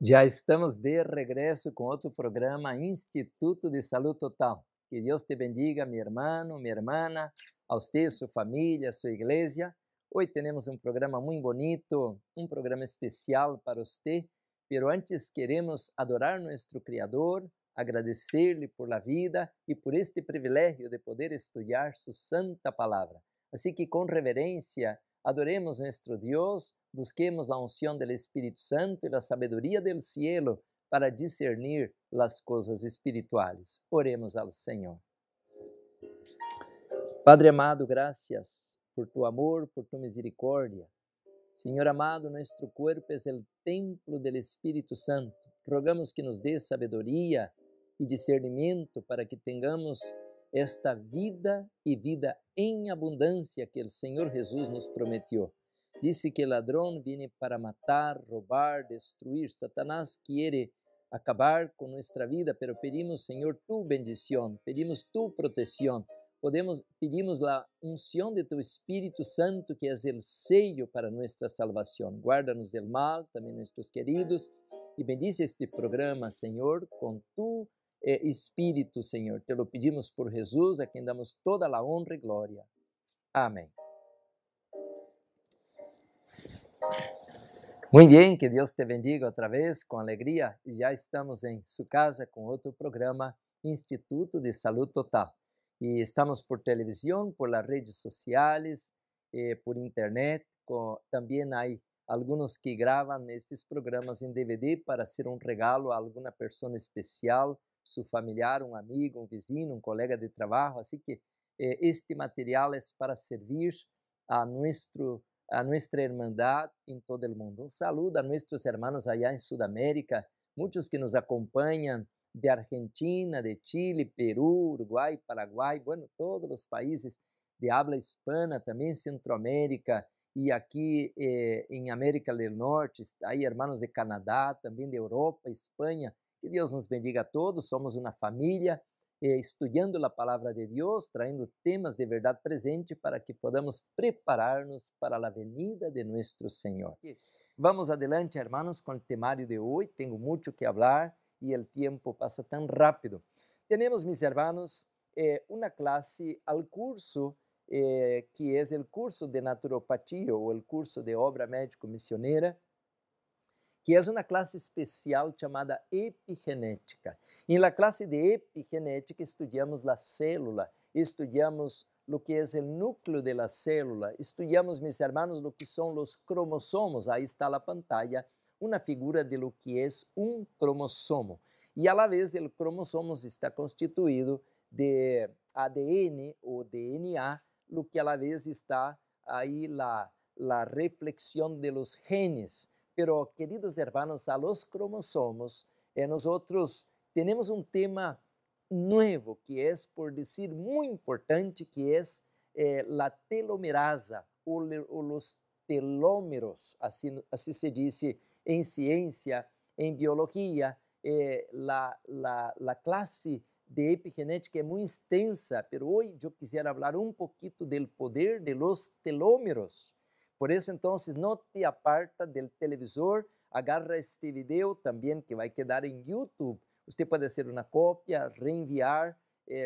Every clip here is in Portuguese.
Já estamos de regresso com outro programa Instituto de Salud Total. Que Deus te bendiga, meu irmão, minha irmã, a você, sua família, sua igreja. Hoje temos um programa muito bonito, um programa especial para você, pero antes queremos adorar nosso Criador, agradecer-lhe por la vida e por este privilégio de poder estudar sua santa palavra. Assim que com reverência adoremos nuestro Dios, busquemos la unción del Espíritu Santo y la sabiduría del cielo para discernir las cosas espirituales. Oremos al Señor. Padre amado, gracias por tu amor, por tu misericordia. Señor amado, nuestro cuerpo es el templo del Espíritu Santo. Rogamos que nos dé sabiduría y discernimiento para que tengamos esta vida y vida en abundancia que el Señor Jesús nos prometió. Dice que el ladrón viene para matar, robar, destruir. Satanás quiere acabar con nuestra vida, pero pedimos, Señor, tu bendición, pedimos tu protección. Pedimos la unción de tu Espíritu Santo, que es el sello para nuestra salvación. Guárdanos del mal, también nuestros queridos, y bendice este programa, Señor, con tu Espírito, Senhor. Te lo pedimos por Jesus, a quem damos toda a honra e glória. Amém. Muito bem, que Deus te bendiga outra vez, com alegria. Já estamos em sua casa com outro programa, Instituto de Salud Total. E estamos por televisão, por las redes sociais, por internet. Também há alguns que gravam estes programas em DVD para ser um regalo a alguma pessoa especial, su familiar, um amigo, um vizinho, um colega de trabalho. Assim que este material é para servir a nuestra hermandad em todo o mundo. Um saludo a nossos hermanos allá em Sudamérica, muitos que nos acompanham de Argentina, de Chile, Perú, Uruguai, Paraguai, bueno, todos os países de habla hispana, também Centroamérica e aqui em América do Norte, aí hermanos de Canadá, também de Europa, Espanha. Que Deus nos bendiga a todos, somos uma família, estudando a palavra de Deus, traindo temas de verdade presente para que podamos preparar-nos para a venida de nosso Senhor. Vamos adelante, hermanos, com o temário de hoje. Tenho muito que falar e o tempo passa tão rápido. Temos, mis hermanos, uma classe ao curso que é o curso de naturopatia ou o curso de obra médico-missioneira, que é uma classe especial chamada epigenética. Em la classe de epigenética estudamos a célula, estudamos o que é o núcleo da célula, estudamos, mis hermanos, o que são os cromossomos. Aí está na pantalla uma figura de lo que é um cromossomo. E a la vez o cromossomo está constituído de ADN ou DNA, lo que a la vez está aí la reflexión de los genes. Pero, queridos hermanos, a los cromosomos, nosotros tenemos un tema nuevo, que es, por decir, muy importante, que es la telomerasa o los telómeros, así se dice en ciencia, en biología. La clase de epigenética é muito extensa, pero hoje eu quisiera hablar um poquito del poder de los telómeros. Por isso, então, não te aparta del televisor, agarra este video também que vai quedar em YouTube. Você pode fazer uma cópia, reenviar,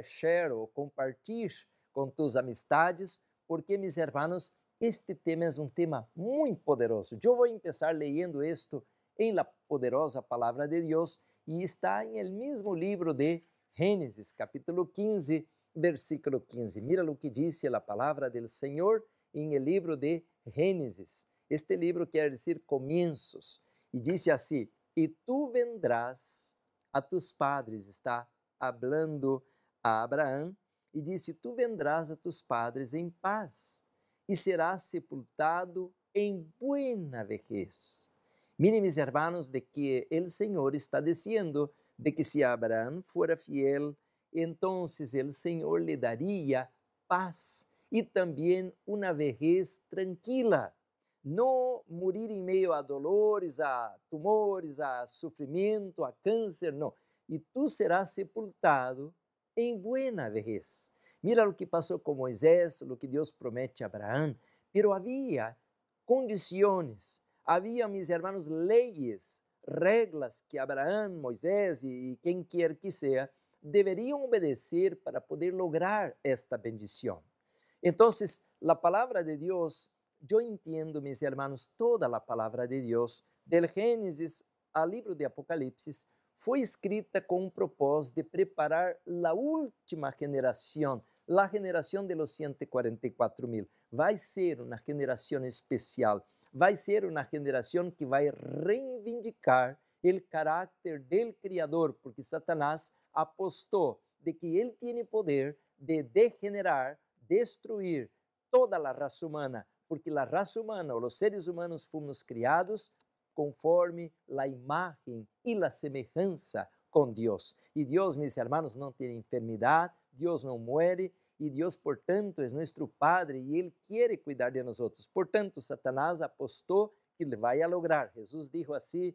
share ou compartilhar com tus amistades, porque, mis hermanos, este tema é um tema muito poderoso. Eu vou começar leyendo isto em la poderosa palavra de Deus e está em el mesmo livro de Gênesis, capítulo 15, versículo 15. Mira o que diz a palavra del Senhor em el livro de Gênesis. Este livro quer dizer comienzos. E diz assim: e tu vendrás a tus padres. Está hablando a Abraão. E disse: tu vendrás a tus padres em paz e serás sepultado em buena vejez. Miren, mis hermanos, de que el Senhor está dizendo de que se Abraão fora fiel, entonces el Senhor le daría paz e também uma vejez tranquila. Não morir em meio a dolores, a tumores, a sofrimento, a câncer, não. E tu serás sepultado em buena vejez. Mira o que passou com Moisés, o que Deus promete a Abraão, pero havia condições, havia, mis hermanos, leyes, reglas que Abraão, Moisés e quem quer que sea deverían obedecer para poder lograr esta bendición. Entonces, la palabra de Dios, yo entiendo, mis hermanos, toda la palabra de Dios, del Génesis al libro de Apocalipsis, foi escrita com um propósito de preparar a última geração, a geração de los 144.000. Vai ser uma geração especial, vai ser uma geração que vai reivindicar o caráter del Criador, porque Satanás apostou de que ele tem poder de degenerar, destruir toda a raça humana, porque a raça humana, ou os seres humanos, fomos criados conforme a imagem e a semelhança com Deus. E Deus, meus irmãos, não tem enfermidade, Deus não muere, e Deus, portanto, é nosso Padre e Ele quer cuidar de nós. Portanto, Satanás apostou que ele vai a lograr. Jesus dijo assim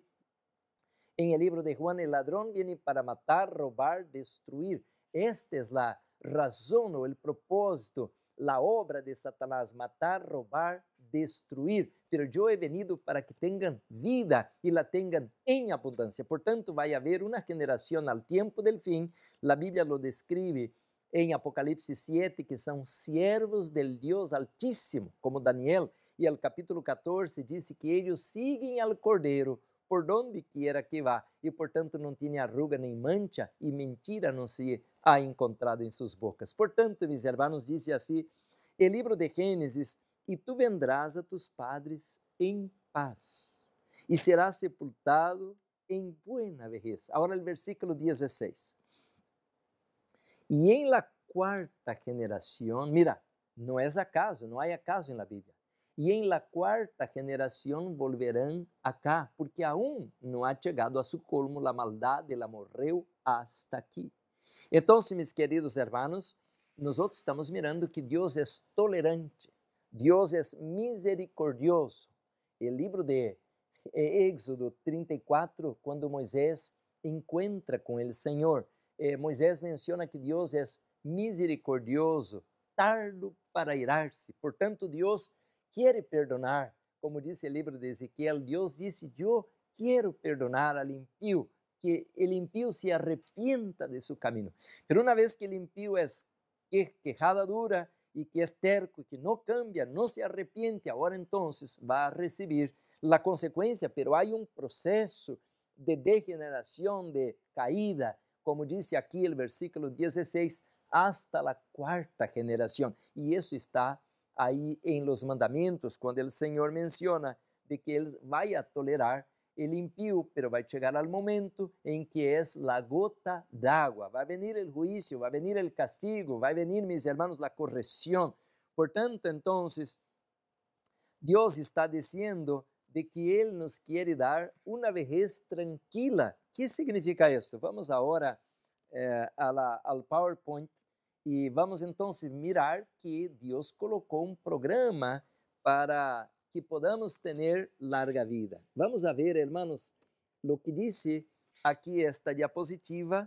em el livro de Juan: el ladrón viene para matar, robar, destruir. Esta es la razón o el propósito, la obra de Satanás: matar, robar, destruir. Pero yo he venido para que tengan vida y la tengan en abundancia. Portanto, vai haver uma geração al tiempo del fin. La Biblia lo describe em Apocalipse 7, que são siervos del Dios Altíssimo, como Daniel. E el capítulo 14 diz que eles seguem al Cordeiro por donde quiera que vá, e portanto não tem arruga nem mancha, e mentira não se ha encontrado em suas bocas. Portanto, meus irmãos, diz assim, o livro de Gênesis: e tu vendrás a tus padres em paz, e serás sepultado em buena vejez. Agora o versículo 16. E em la quarta geração, mira, não é acaso, não há acaso na Bíblia. E em la quarta geração volverão acá, porque aún não ha chegado a su colmo, la maldade la morreu hasta aqui. Então, meus queridos hermanos, nós estamos mirando que Deus é tolerante, Deus é misericordioso. O livro de Éxodo 34, quando Moisés encontra com o Senhor, Moisés menciona que Deus é misericordioso, tardo para irar-se. Portanto, Deus quer perdonar, como disse o livro de Ezequiel. Deus disse: eu quero perdonar al impío, que el impío se arrepienta de su camino. Pero una vez que el impío es quejada dura y que es terco y que no cambia, no se arrepiente, ahora entonces va a recibir la consecuencia, pero hay un proceso de degeneración, de caída, como dice aquí el versículo 16, hasta la cuarta generación. Y eso está aí em los mandamentos, quando o Senhor menciona de que Ele vai a tolerar o impío, pero vai chegar ao momento em que é a gota d'água. Vai venir o juízo, vai venir o castigo, vai venir, meus irmãos, a correção. Portanto, então, Deus está dizendo de que Ele nos quer dar uma vejez tranquila. O que significa isto? Vamos agora ao PowerPoint. E vamos então mirar que Deus colocou um programa para que podamos ter larga vida. Vamos a ver, hermanos, o que disse aqui esta diapositiva.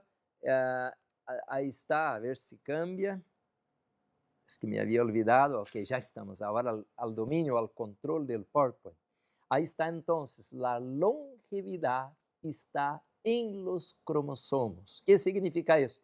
Aí está, a ver se cambia. Es que me havia olvidado. Ok, já estamos agora ao domínio, ao controle do PowerPoint. Aí está então, a longevidade está em los cromossomos. O que significa isso?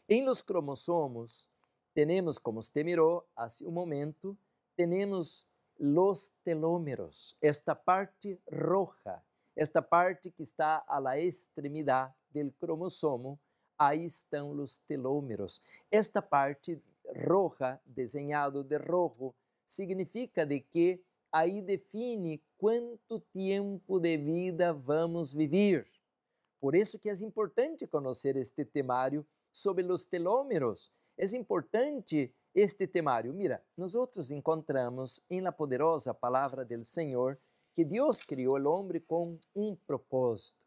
Em los cromossomos, temos, como usted mirou há um momento, temos los telómeros, esta parte roja, esta parte que está a la extremidade del cromossomo, aí estão os telómeros. Esta parte roja, desenhado de rojo, significa de que aí define quanto tempo de vida vamos viver. Por isso que é importante conhecer este temário sobre os telômeros. É importante este temário. Mira, nós encontramos em la poderosa palavra del Senhor que Deus criou o homem com um propósito.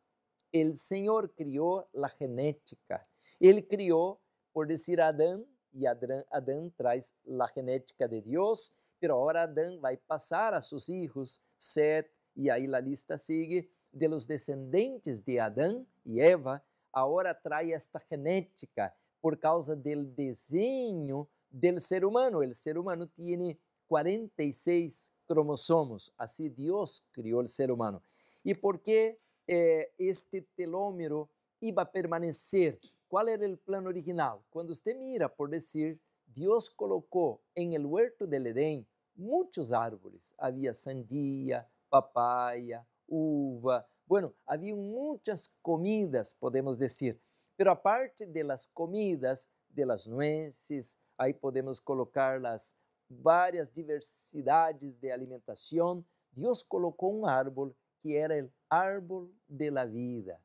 O Senhor criou a genética. Ele criou, por dizer, Adão, e Adão traz a genética de Deus, mas agora Adão vai passar a seus filhos, Set, e aí a lista sigue, de los descendentes de Adão e Eva. Agora traz esta genética por causa do desenho do ser humano. O ser humano tem 46 cromossomos. Assim Deus criou o ser humano. E por que este telômero iba a permanecer. Qual era o plano original? Quando você mira, por dizer, Deus colocou em el huerto del Edén muitos árvores. Havia sandia, papaya, uva. Bueno, havia muitas comidas, podemos dizer. Pero aparte de las comidas, de las nueces, aí podemos colocar las várias diversidades de alimentação. Deus colocou um árbol que era o árbol de la vida.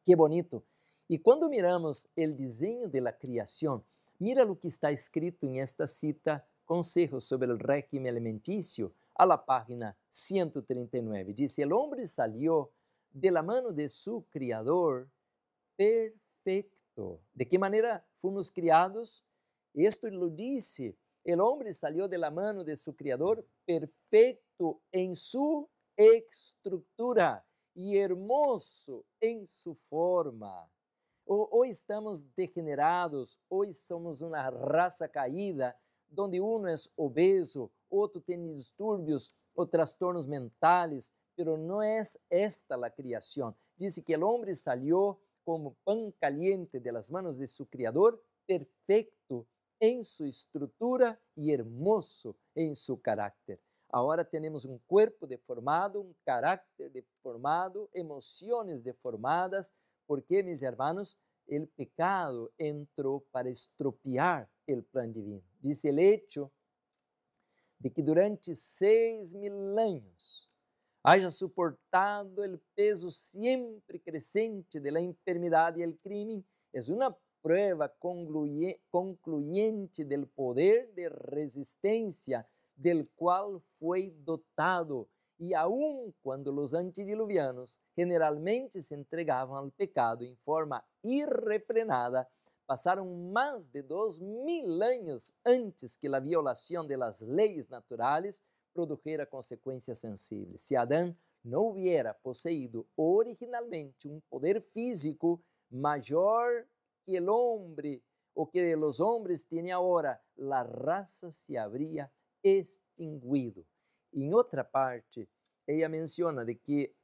Que bonito! E quando miramos o desenho de la criação, mira o que está escrito em esta cita, Consejos sobre el régimen alimenticio, a la página 139. Dice, el hombre salió de la mano de su criador perfecto. ¿De qué manera fuimos criados? Esto lo dice, el hombre salió de la mano de su criador perfecto en su estructura y hermoso en su forma. Hoy estamos degenerados, hoy somos una raza caída, donde uno es obeso, otro tiene disturbios o trastornos mentales, pero no es esta la creación. Dice que el hombre salió como pan caliente de las manos de su Criador, perfecto en su estructura y hermoso en su carácter. Ahora tenemos un cuerpo deformado, un carácter deformado, emociones deformadas, porque, mis hermanos, el pecado entró para estropear el plan divino. Dice el hecho de que durante 6.000 años haya soportado el peso siempre creciente de la enfermedad y el crimen, es una prueba concluyente del poder de resistencia del cual fue dotado. E aun quando os antediluvianos generalmente se entregavam ao pecado em forma irrefrenada, passaram mais de 2.000 anos antes que a violação de las leyes naturales produjera consequências sensibles. Se Adão não hubiera poseído originalmente um poder físico maior que o homem, o que os homens têm agora, a raça se habría extinguido. Em outra parte, ela menciona de que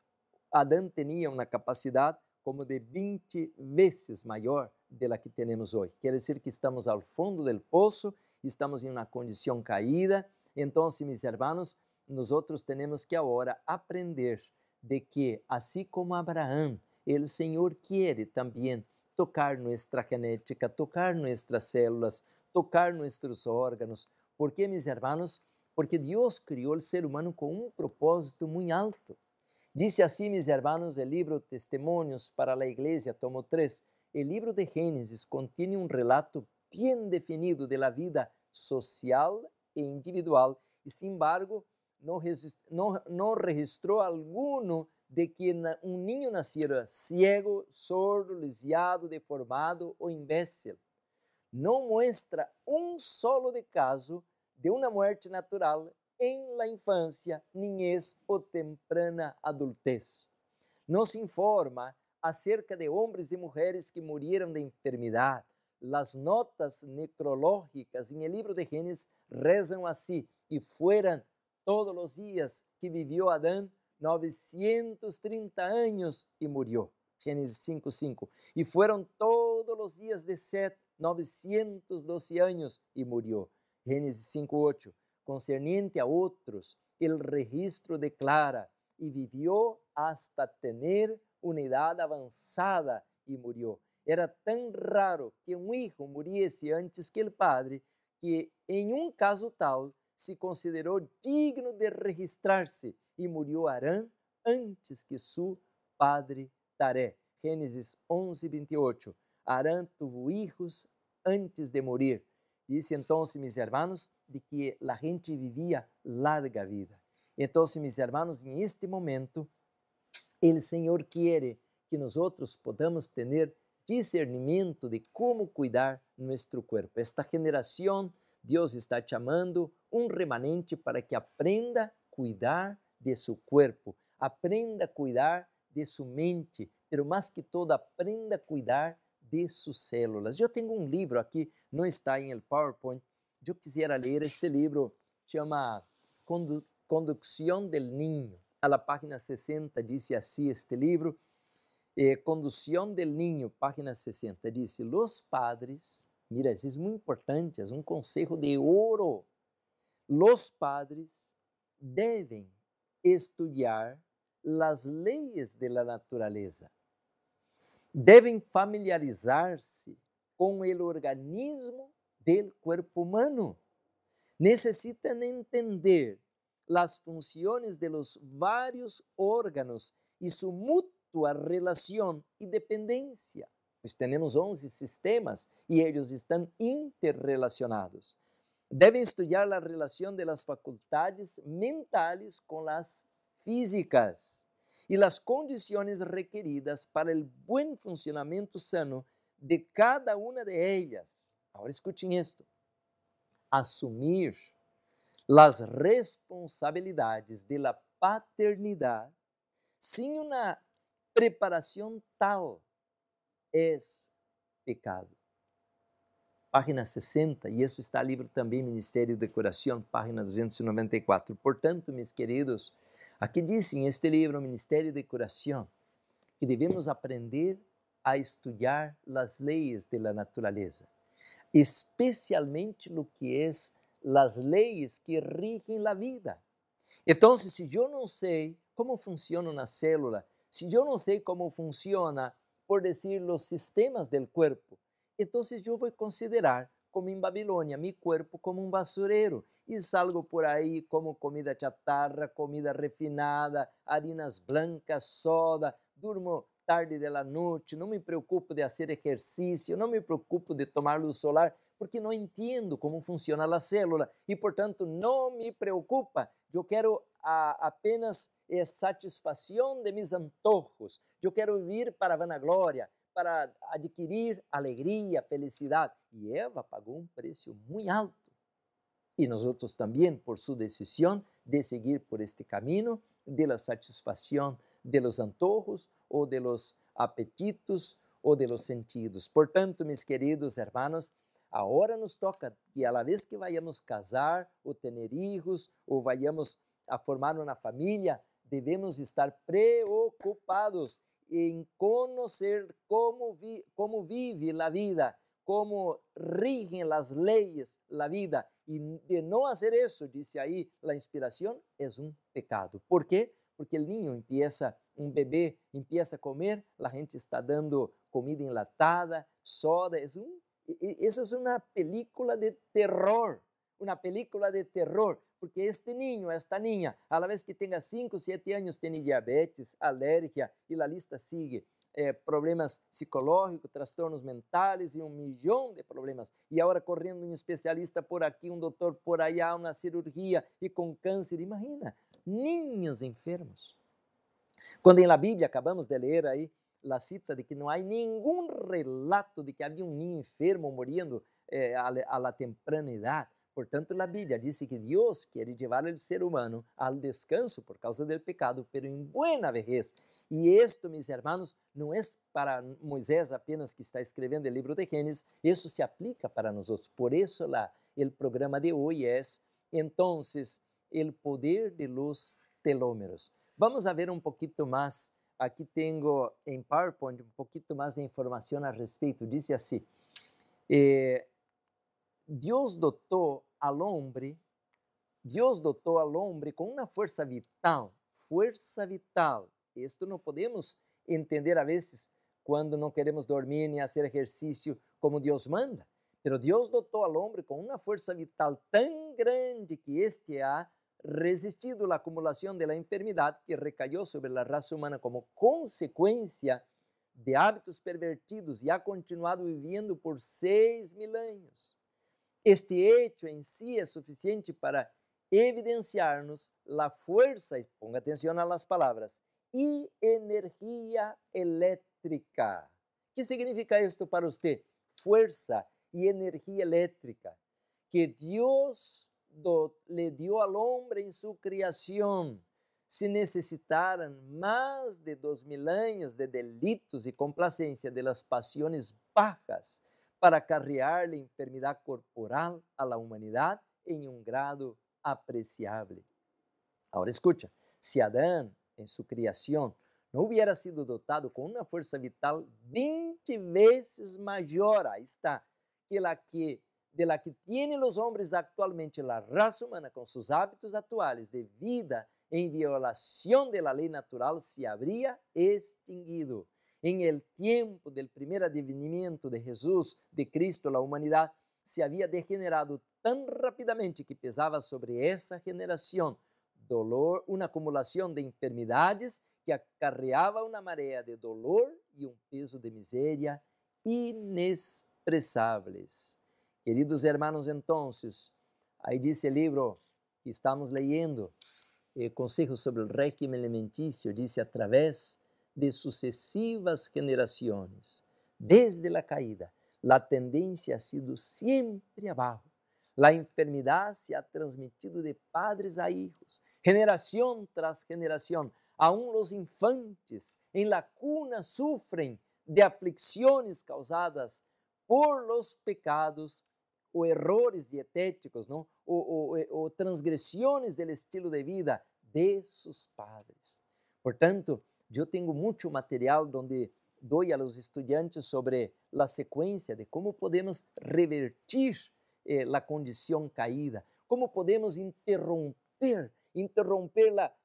Adão tinha uma capacidade como de 20 vezes maior de la que temos hoje. Quer dizer que estamos ao fundo do poço, estamos em uma condição caída. Então, meus irmãos, nós temos que agora aprender de que, assim como Abraão, o Senhor quer também tocar nossa genética, tocar nossas células, tocar nossos órgãos. ¿Por quê, meus irmãos? Porque Deus criou o ser humano com um propósito muito alto. Dice assim, meus irmãos, o livro Testimonios para a Igreja, tomo 3, o livro de Gênesis contém um relato bem definido de la vida social e individual, e, sin embargo, não registrou alguno de que um niño naciera ciego, sordo, lisiado, deformado ou imbécil. Não muestra um solo de caso de uma morte natural em la infância, niñez ou temprana adultez. Nos informa acerca de homens e mulheres que murieron de enfermidade. Las notas necrológicas em el livro de Gênesis rezam assim: e fueran todos os dias que vivió Adão 930 anos e murió. Gênesis 5:5. E fueron todos os dias de Set 912 anos e murió. Gênesis 5:8. Concerniente a outros, el registro declara, e vivió hasta tener una edad avanzada y murió. Era tão raro que um hijo muriese antes que el padre, que em um caso tal se considerou digno de registrar-se e murió Arán antes que su padre Taré. Gênesis 11:28. Arán tuvo hijos antes de morir. Disse então, meus irmãos, de que a gente vivia larga vida. Então, meus irmãos, em este momento, o Senhor quer que nós podamos ter discernimento de como cuidar nosso corpo. Esta geração, Deus está chamando um remanente para que aprenda a cuidar de seu corpo, aprenda a cuidar de sua mente, pero mais que todo, aprenda a cuidar de suas células. Eu tenho um livro aqui, não está em el PowerPoint. Eu quisiera ler este livro, chama Conducción del Niño. a la página 60, dice así este libro, Conducción del Niño, página 60, dice, los padres, mira, eso es muy importante, es un consejo de oro, los padres deben estudiar las leyes de la naturaleza, deben familiarizarse con el organismo del cuerpo humano, necesitan entender las funciones de los varios órganos y su mutua relación y dependencia. Pues tenemos 11 sistemas y ellos están interrelacionados. Deben estudiar la relación de las facultades mentales con las físicas y las condiciones requeridas para el buen funcionamiento sano de cada una de ellas. Ahora escuchen esto. Asumir las responsabilidades de la paternidad sin una preparación tal es pecado. Página 60, e isso está livre também, Ministério de Curação, página 294. Portanto, meus queridos, aqui diz em este livro, Ministério de Curação, que devemos aprender a estudar as leis da natureza, especialmente no que é as leis que rigem a vida. Então, se eu não sei como funciona uma célula, se eu não sei como funciona, por dizer, os sistemas do corpo, então eu vou considerar, como em Babilônia, meu corpo como um basureiro e salgo por aí como comida chatarra, comida refinada, harinas blancas, soda, durmo tarde da noite, não me preocupo de fazer exercício, não me preocupo de tomar luz solar, porque não entendo como funciona a célula e, portanto, não me preocupa. Eu quero apenas satisfação de mis antojos. Eu quero viver para a vanaglória, para adquirir alegria, felicidade. E Eva pagou um preço muito alto. E nós outros também, por sua decisão de seguir por este caminho de la satisfação de los antojos ou de los apetitos ou de los sentidos. Portanto, meus queridos hermanos, agora nos toca que a la vez que vayamos casar ou ter hijos ou vayamos a formar uma família, devemos estar preocupados em conhecer como vive a vida, como rigen as leis a vida. E de não fazer isso, disse aí a inspiração, é um pecado. ¿Por quê? Porque o niño empieza, bebê empieza a comer, a gente está dando comida enlatada, soda, essa é uma película de terror, porque este niño, esta niña, a la vez que tenha 5, 7 anos, tem diabetes, alérgica, e a lista sigue, problemas psicológicos, trastornos mentais e 1 milhão de problemas. E agora correndo um especialista por aqui, um doutor por allá, uma cirurgia e com câncer. Imagina, niños enfermos. Quando na Bíblia acabamos de ler aí a cita de que não há nenhum relato de que havia um niño enfermo morrendo a la temprana idade. Portanto, a Bíblia diz que Deus quer levar o ser humano ao descanso por causa do pecado, pero em buena vejez. E isto, meus irmãos, não é para Moisés apenas que está escrevendo o livro de Gênesis, isso se aplica para nós outros. Por isso, o programa de hoje é, então, o poder de los telômeros. Vamos a ver um pouquinho mais. Aqui tenho em PowerPoint um pouquinho mais de informação a respeito. Diz assim: Deus dotou ao homem com uma força vital. Isto não podemos entender a vezes quando não queremos dormir nem fazer exercício como Deus manda. Mas Deus dotou ao homem com uma força vital tão grande que este ha resistido a acumulação da enfermidade que recaiu sobre a raça humana como consequência de hábitos pervertidos e ha continuado vivendo por 6.000 anos. Este hecho em si é suficiente para evidenciar-nos a força, e ponga atenção às palavras, e energia elétrica. O que significa isto para você? Força e energia elétrica que Deus le dio al hombre en su creación. Se necessitaram mais de 2.000 anos de delitos e complacência de las pasiones bajas para acarrear a enfermidade corporal a la humanidade em um grado apreciável. Agora escucha, Si Adán, en su creación, no hubiera sido dotado con una fuerza vital 20 veces mayor, ahí está, de la que tienen los hombres actualmente, la raza humana con sus hábitos actuales de vida en violación de la ley natural se habría extinguido. En el tiempo del primer advenimiento de Jesús, de Cristo, la humanidad se había degenerado tan rápidamente que pesaba sobre esa generación dolor, una acumulación de enfermedades que acarreaba una marea de dolor y un peso de miseria inexpresables. Queridos hermanos, entonces, ahí dice el libro que estamos leyendo, Consejos sobre el régimen alimenticio, dice: a través de sucesivas generaciones, desde la caída, la tendencia ha sido siempre abajo. La enfermedad se ha transmitido de padres a hijos, generación tras generación. Aún los infantes en la cuna sufren de aflicciones causadas por los pecados o errores dietéticos, ¿no? o transgresiones del estilo de vida de sus padres. Por tanto, yo tengo mucho material donde doy a los estudiantes sobre la secuencia de cómo podemos revertir la condición caída, cómo podemos interromper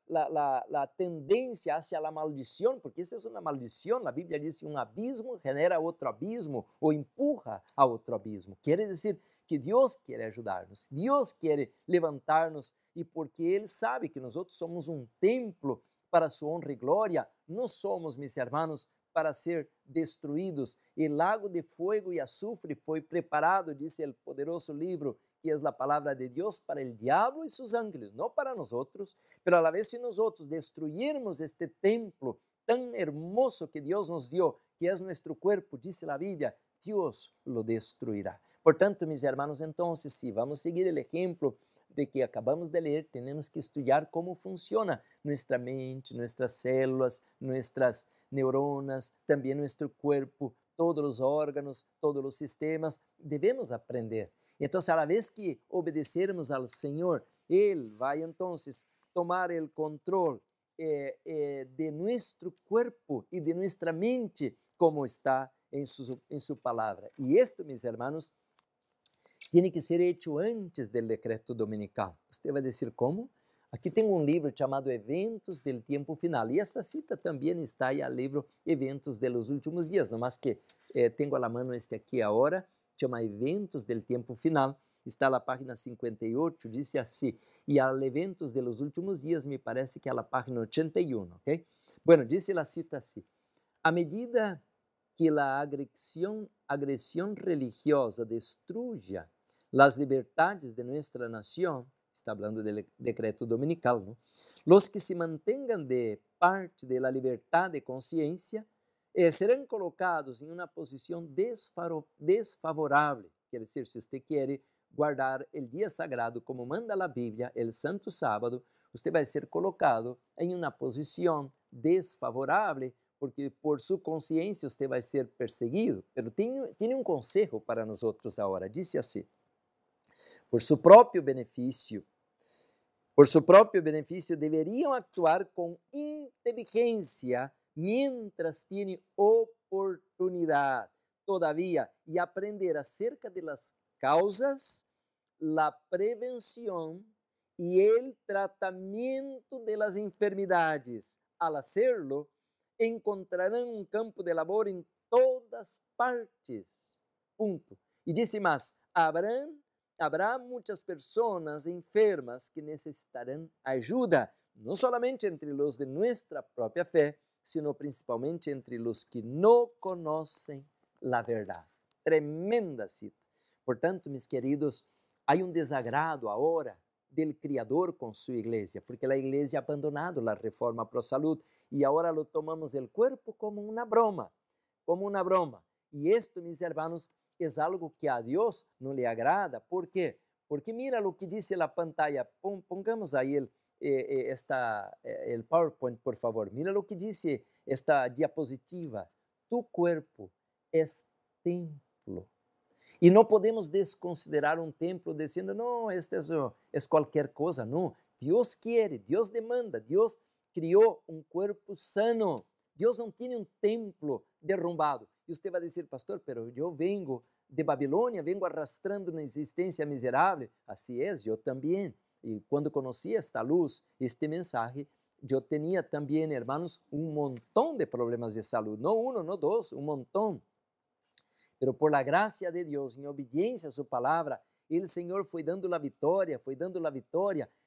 la tendencia hacia la maldición, porque esa es una maldición. La Biblia dice: un abismo genera otro abismo o empuja a otro abismo. Quiere decir que Dios quiere ayudarnos, Dios quiere levantarnos, y porque Él sabe que nosotros somos un templo para su honra y gloria, no somos, mis hermanos, para ser destruídos. El lago de fuego y azufre fue preparado, dice el poderoso libro, que es la palabra de Dios, para el diablo y sus ángeles, no para nosotros. Pero a la vez, si nosotros destruyirmos este templo tan hermoso que Dios nos dio, que es nuestro cuerpo, dice la Biblia, Dios lo destruirá. Por tanto, mis hermanos, entonces, si vamos a seguir el ejemplo de que acabamos de leer, tenemos que estudiar cómo funciona nuestra mente, nuestras células, nuestras neuronas, también nuestro cuerpo, todos los órganos, todos los sistemas. Debemos aprender. Entonces, a la vez que obedecermos al Señor, Él va entonces tomar el control de nuestro cuerpo y de nuestra mente, como está en su palabra. Y esto, mis hermanos, tiene que ser hecho antes del decreto dominical. Usted va a decir, ¿cómo? Aquí tengo un libro llamado Eventos del Tiempo Final, y esta cita también está en el libro Eventos de los Últimos Días, no más que tengo a la mano este aquí ahora, llama Eventos del Tiempo Final, está a la página 58, dice así, y al Eventos de los Últimos Días me parece que a la página 81, ¿ok? Bueno, dice la cita así: a medida que la agresión religiosa destruya las libertades de nuestra nación, está hablando del decreto dominical, ¿no? Los que se mantengan de parte de la libertad de conciencia serán colocados en una posición desfavorable. Quiere decir, si usted quiere guardar el día sagrado como manda la Biblia, el santo sábado, usted va a ser colocado en una posición desfavorable, porque por su conciencia usted va a ser perseguido. Pero tiene un consejo para nosotros ahora, dice así: por su propio beneficio deberían actuar con inteligencia mientras tienen oportunidad todavía y aprender acerca de las causas, la prevención y el tratamiento de las enfermedades. Al hacerlo, encontrarán un campo de labor en todas partes. Punto. Y dice más: habrá muchas personas enfermas que necesitarán ayuda, no solamente entre los de nuestra propia fe, sino principalmente entre los que no conocen la verdad. Tremenda cita. Por tanto, mis queridos, hay un desagrado ahora del Criador con su iglesia, porque la iglesia ha abandonado la reforma pro salud y ahora lo tomamos el cuerpo como una broma, Y esto, mis hermanos, es algo que a Dios no le agrada. ¿Por qué? Porque mira lo que dice la pantalla. Pongamos ahí el PowerPoint, por favor. Mira lo que dice esta diapositiva. Tu cuerpo es templo. Y no podemos desconsiderar un templo diciendo, no, este es cualquier cosa. No, Deus quer, Deus demanda, Deus criou um corpo sano. Deus não tem um templo derrumbado. E você vai dizer, pastor, pero eu vengo de Babilônia, vengo arrastrando uma existência miserável. Assim é, eu também. E quando conheci esta luz, este mensaje, eu tinha também, hermanos, um montão de problemas de saúde. Não um, não dois, um montão. Pero por la gracia de Deus, em obediência a sua palavra, o Senhor foi dando a vitória,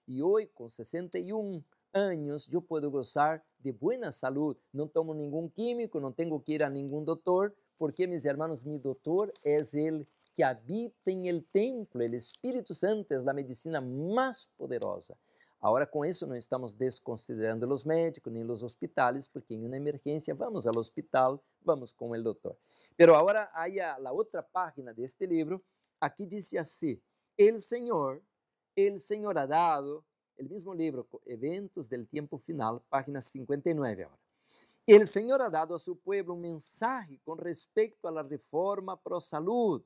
e hoje, com 61 anos, eu posso gozar de boa saúde. Não tomo nenhum químico, não tenho que ir a nenhum doutor, porque, mis hermanos, mi doutor é ele que habita em el templo, o Espírito Santo é a medicina mais poderosa. Agora, com isso, não estamos desconsiderando os médicos nem os hospitais, porque em uma emergência vamos ao hospital, vamos com o doutor. Pero agora, aí a outra página deste livro, aqui diz assim, el Senhor ha dado, o mesmo livro, Eventos del Tiempo Final, página 59 agora. El Senhor ha dado a su pueblo um mensaje com respeito à reforma pro salud.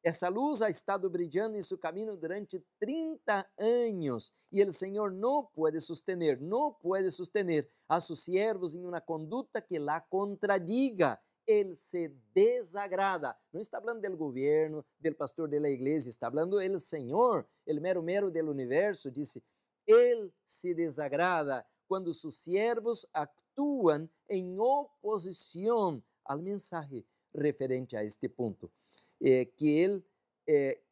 Essa luz ha estado brilhando em seu caminho durante 30 anos e o Senhor não pode sustener a seus siervos em uma conduta que la contradiga. Ele se desagrada. Não está falando do governo, do pastor da igreja, está falando do Senhor, o mero do universo, disse, ele se desagrada quando seus siervos actuam em oposição ao mensagem referente a este ponto. Que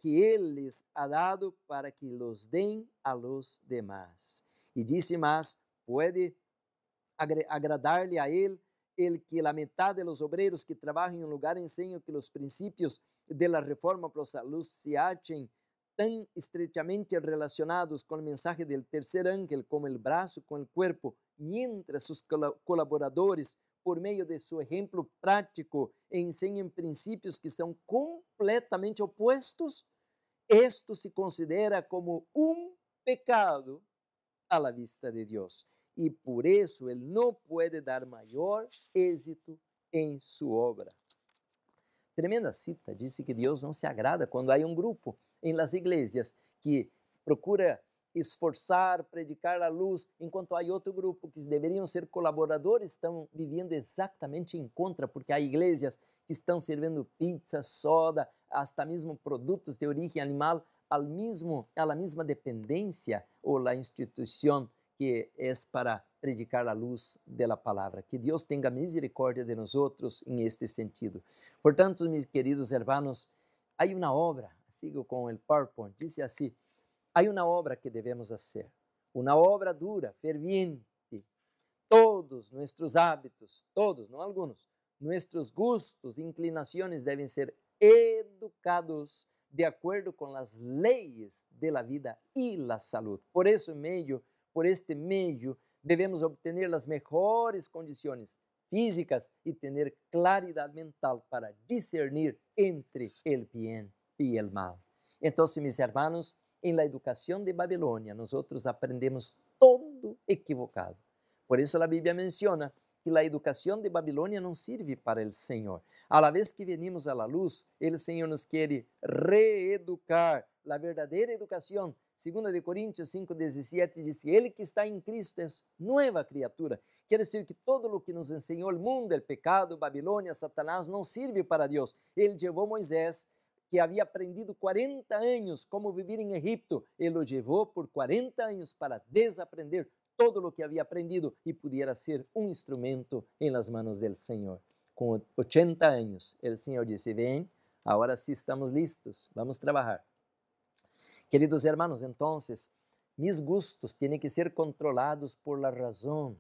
Él les ha dado para que los den a los demás. E disse mais, pode agradar-lhe a Él el que la mitad de los obreros que trabajan en un lugar enseñan que los principios de la reforma pro salud se hallen tan estrechamente relacionados con el mensaje del tercer ángel como el brazo con el cuerpo, mientras sus colaboradores, por meio de seu exemplo prático, ensinam princípios que são completamente opostos, isto se considera como um pecado à la vista de Deus. E por isso ele não pode dar maior êxito em sua obra. Tremenda cita, disse que Deus não se agrada quando há um grupo em las igrejas que procura esforçar, predicar a luz, enquanto há outro grupo que deveriam ser colaboradores, estão vivendo exatamente em contra, porque há igrejas que estão servindo pizza, soda, hasta mesmo produtos de origem animal, a la mesma dependência ou a instituição que é para predicar a luz da palavra. Que Deus tenha misericórdia de nós outros em este sentido. Portanto, meus queridos hermanos, há uma obra, sigo com o PowerPoint, diz assim, há uma obra que devemos fazer, uma obra dura, ferviente. Todos nossos hábitos, todos, não alguns, nossos gustos, inclinações devem ser educados de acordo com as leis da vida e da saúde. Por este meio, devemos obter as melhores condições físicas e ter claridade mental para discernir entre o bem e o mal. Então, meus hermanos, em la educação de Babilônia, nós aprendemos todo equivocado. Por isso a Bíblia menciona que a educação de Babilônia não serve para o Senhor. A la vez que venimos à luz, o Senhor nos quer reeducar. A verdadeira educação, 2 Coríntios 5:17, diz que ele que está em Cristo é nova criatura. Quer dizer que todo o que nos ensinou o mundo, o pecado, Babilônia, Satanás, não serve para Deus. Ele levou Moisés, que havia aprendido 40 anos como viver em Egipto, ele o levou por 40 anos para desaprender todo o que havia aprendido e pudiera ser um instrumento em las manos del Senhor. Com 80 anos, o Senhor disse, vem, agora sim estamos listos, vamos trabalhar. Queridos hermanos, então, mis gustos têm que ser controlados por la razão.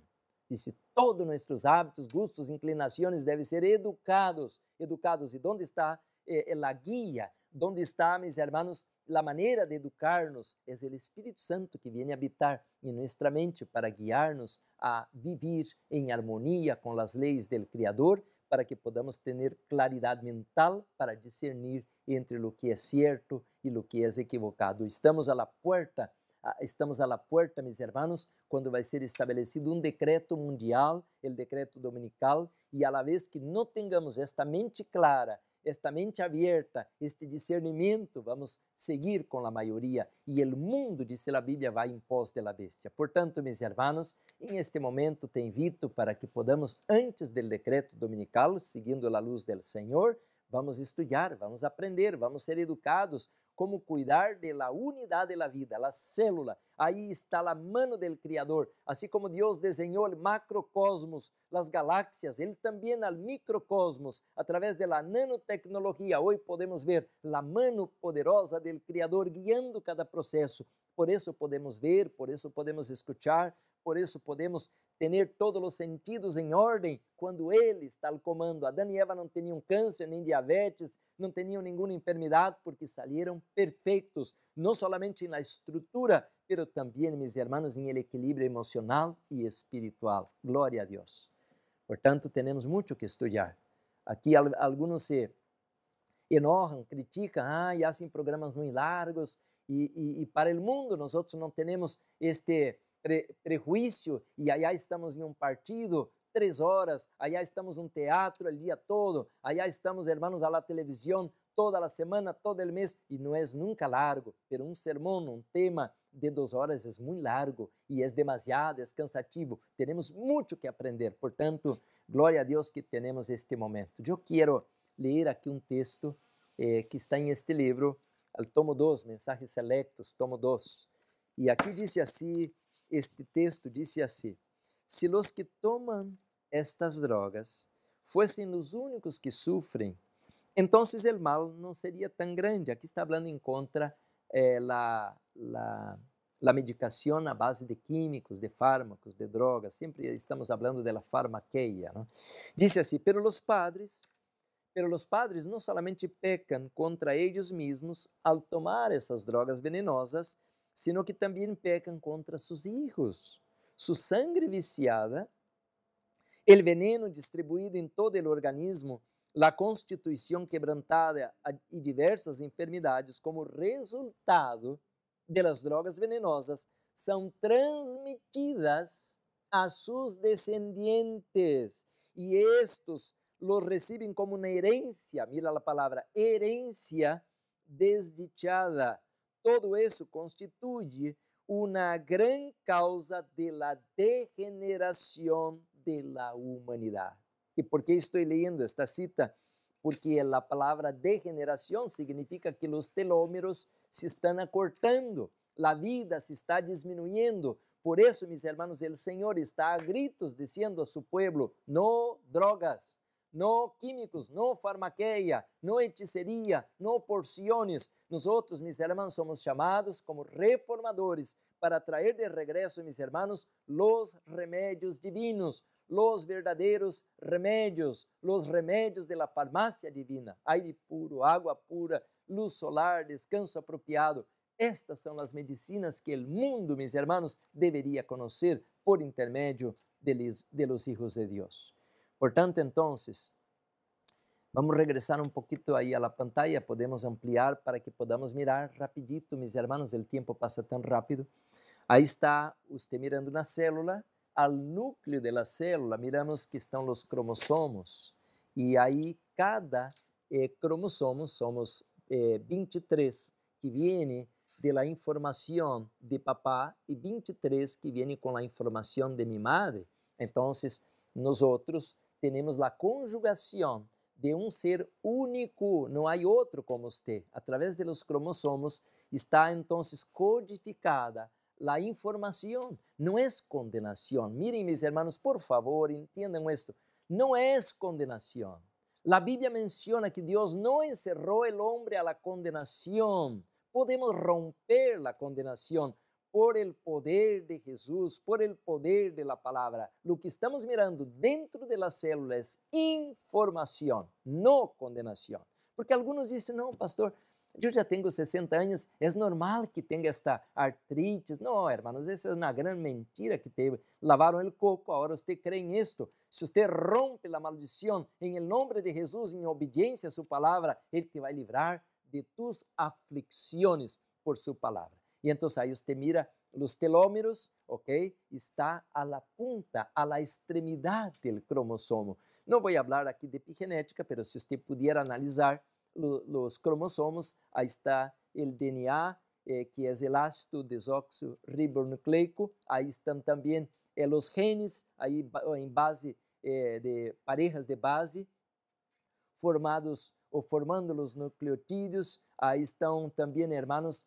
Disse, todos nossos hábitos, gustos, inclinações devem ser educados. E onde está a guia? Onde está, mis hermanos, a maneira de educar-nos? É o Espírito Santo que vem habitar em nossa mente para guiar-nos a viver em harmonia com as leis do Criador, para que podamos ter claridade mental para discernir entre o que é certo e o que é equivocado. Estamos à la puerta, mis hermanos, quando vai ser estabelecido um decreto mundial, o decreto dominical, e a la vez que não tengamos esta mente clara esta mente abierta, este discernimiento, vamos seguir com a maioria e o mundo, diz a Bíblia, vai em pos de la bestia. Portanto, meus irmãos, em este momento te invito para que podamos, antes do decreto dominical, seguindo a luz do Senhor, vamos estudar, vamos aprender, vamos ser educados, como cuidar de la unidade de la vida, la célula. Aí está a mano del Criador. Assim como Deus desenhou o macrocosmos, as galáxias, Ele também al microcosmos, através da nanotecnologia. Hoje podemos ver a mano poderosa del Criador guiando cada processo. Por isso podemos ver, por isso podemos escuchar, por isso podemos ter todos os sentidos em ordem quando Ele está ao comando. Adão e Eva não tinham câncer, nem diabetes, não tinham nenhuma enfermidade, porque saíram perfeitos, não somente na estrutura, mas também, meus irmãos, em equilíbrio emocional e espiritual. Glória a Deus. Portanto, temos muito que estudar. Aqui alguns se enojam, criticam, e hacen programas muito largos, e para o mundo nós não temos este prejuízo, e allá estamos em um partido 3 horas, allá estamos em um teatro o dia todo, allá estamos, hermanos, a la televisão toda a semana, todo o mês, e não é nunca largo, pero um sermão, um tema de 2 horas é muito largo, e é demasiado, é cansativo, temos muito que aprender, portanto, glória a Deus que temos este momento. Eu quero ler aqui um texto que está em este livro, o tomo 2, Mensajes Selectos, tomo 2, e aqui diz assim, este texto disse assim: se os que tomam estas drogas fossem os únicos que sofrem, então o mal não seria tão grande. Aqui está falando em contra la medicação à base de químicos, de fármacos, de drogas. Sempre estamos falando da farmaqueia, ¿no? Dice assim: pero os padres não solamente pecam contra eles mesmos ao tomar essas drogas venenosas, sino que também pecam contra seus hijos. Su sangre viciada, el veneno distribuído em todo o organismo, la constituição quebrantada e diversas enfermidades como resultado de las drogas venenosas são transmitidas a sus descendientes e estos los reciben como uma herencia, mira a palavra, herencia desdichada. Todo isso constitui uma grande causa de la degeneração de la humanidade. E por que estou lendo esta cita? Porque a palavra degeneração significa que os telômeros se estão acortando, a vida se está diminuindo. Por isso, meus irmãos, o Senhor está a gritos dizendo a seu povo: no drogas, no químicos, no farmaqueia, no hechiceria, no porciones. Nós, meus irmãos, somos chamados como reformadores para trazer de regresso, meus irmãos, los remédios divinos, los verdadeiros remédios, los remédios de la farmácia divina, aire puro, água pura, luz solar, descanso apropriado. Estas são as medicinas que o mundo, meus irmãos, deveria conhecer por intermédio de los hijos de Deus. Portanto, entonces, vamos regressar um pouquinho aí à pantalla, podemos ampliar para que podamos mirar rapidito, mis hermanos, o tempo passa tão rápido. Aí está você mirando na célula, ao núcleo da célula, miramos que estão os cromossomos, e aí cada cromossomo, somos 23, que vêm da informação de papá e 23 que vêm com a informação de minha madre. Então, nós outros temos a conjugação de um ser único, não há outro como você. Através de los cromossomos está então codificada a informação. Não é condenação. Miren, mis hermanos, por favor, entendam isto. Não é condenação. A Bíblia menciona que Deus não encerrou o homem a la condenação. Podemos romper a condenação por el poder de Jesús, por el poder de la palabra. Lo que estamos mirando dentro de la célula es información, no condenación. Porque algunos dicen, no, pastor, yo ya tengo 60 años, es normal que tenga esta artritis. No, hermanos, esa es una gran mentira que te lavaron el coco, ahora usted cree en esto. Si usted rompe la maldición en el nombre de Jesús, en obediencia a su palabra, Él te va a librar de tus aflicciones por su palabra. E então aí você mira os telômeros, ok? Está a la punta, a la extremidade do cromossomo. Não vou falar aqui de epigenética, mas se você puder analisar os cromossomos, aí está o DNA, que é o ácido desoxirribonucleico, aí estão também os genes, aí em base de parejas de base, formados ou formando os nucleotídeos, aí estão também, hermanos,